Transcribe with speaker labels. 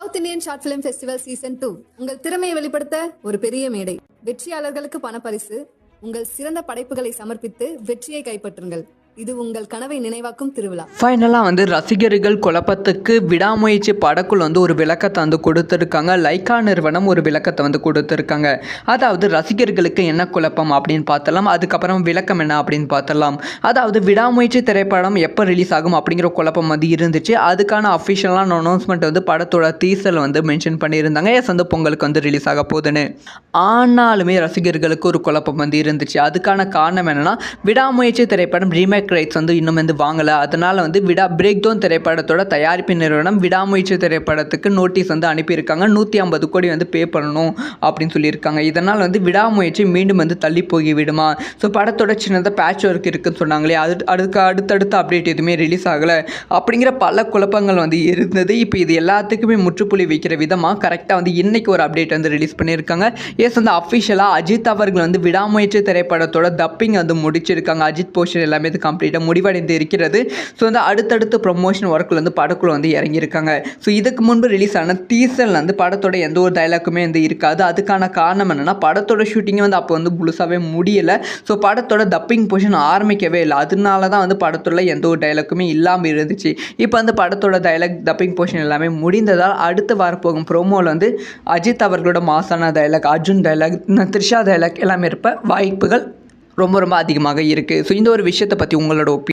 Speaker 1: South Indian short film festival season 2 உங்கள் திறமையை வெளிப்படுத்த ஒரு பெரிய மேடை. வெற்றியாளர்களுக்கு பணப்பரிசு. உங்கள் சிறந்த படைப்புகளை சமர்ப்பித்து வெற்றியை கைப்பற்றுங்கள். இது உங்கள் கனவை நினைவாக்கும் திருவிழா.
Speaker 2: ஃபைனலாக ரசிகர்கள் குழப்பத்துக்கு விடாமுயற்சி படக்குள் ஒரு விளக்கத்தை கொடுத்துருக்காங்க. லைக்கா நிறுவனம் ஒரு விளக்கத்தை கொடுத்துருக்காங்க. அதாவது ரசிகர்களுக்கு என்ன குழப்பம் அப்படின்னு பார்த்தலாம், அதுக்கப்புறம் விளக்கம் என்ன அப்படின்னு பார்த்தலாம். அதாவது விடாமுயற்சி திரைப்படம் எப்போ ரிலீஸ் ஆகும் அப்படிங்கிற குழப்பம் இருந்துச்சு. அதுக்கான அஃபிஷியலான அனௌன்ஸ்மெண்ட் படத்தோட டீசர் மென்ஷன் பண்ணியிருந்தாங்க. எஸ் பொங்கலுக்கு ரிலீஸ் ஆக போகுதுன்னு. ஆனாலுமே ரசிகர்களுக்கு ஒரு குழப்பம் இருந்துச்சு. அதுக்கான காரணம் என்னன்னா, விடாமுயற்சி திரைப்படம் ரீமேக் ரைட்ஸ் இன்னும் வாங்கலை. அதனால் பிரேக் டவுன் திரைப்படத்தோட தயாரிப்பு நிறுவனம் விடாமுயற்சி திரைப்படத்துக்கு நோட்டீஸ் அனுப்பியிருக்காங்க. 150 கோடி பே பண்ணணும் அப்படின்னு சொல்லியிருக்காங்க. இதனால் விடாமுயற்சி மீண்டும் தள்ளி போய் விடுமா? ஸோ படத்தோட சின்னதாக பேட்ச் ஒர்க் இருக்குன்னு சொன்னாங்களே, அதுக்கு அடுத்தடுத்த அப்டேட் எதுவுமே ரிலீஸ் ஆகலை அப்படிங்கிற பல குழப்பங்கள் இருந்தது. இப்போ இது எல்லாத்துக்குமே முற்றுப்புள்ளி வைக்கிற விதமாக கரெக்டாக இன்னைக்கு ஒரு அப்டேட் ரிலீஸ் பண்ணியிருக்காங்க. எஸ் அஃபிஷியலாக அஜித் அவர்கள் விடாமுயற்சி திரைப்படத்தோட டப்பிங் முடிச்சிருக்காங்க. அஜித் போர்ஷன் எல்லாமே கம்ப்ளீட்டாக முடிவடைந்து இருக்கிறது. ஸோ அடுத்தடுத்து ப்ரொமோஷன் ஒர்க்கில் படக்குள்ள இறங்கியிருக்காங்க. ஸோ இதுக்கு முன்பு ரிலீஸ் ஆன டீசரில் படத்தோட எந்த ஒரு டைலாக்குமே இருக்காது. அதுக்கான காரணம் என்னென்னா, படத்தோட ஷூட்டிங்கை அப்போ முழுசாகவே முடியலை. ஸோ படத்தோட டப்பிங் போர்ஷன் ஆரம்பிக்கவே இல்லை. அதனால தான் படத்தோட எந்த ஒரு டைலாக்குமே இல்லாமல் இருந்துச்சு. இப்போ படத்தோட டைலாக் டப்பிங் போர்ஷன் எல்லாமே முடிந்ததால் அடுத்து வரப்போகும் ப்ரோமோவில் அஜித் அவர்களோட மாசான dialogue, Arjun dialogue, Trisha dialogue எல்லாமே இருப்ப வாய்ப்புகள் ரொம்ப ரொம்ப அதிகமாக இருக்குது. ஸோ இந்த ஒரு விஷயத்தை பற்றி உங்களோட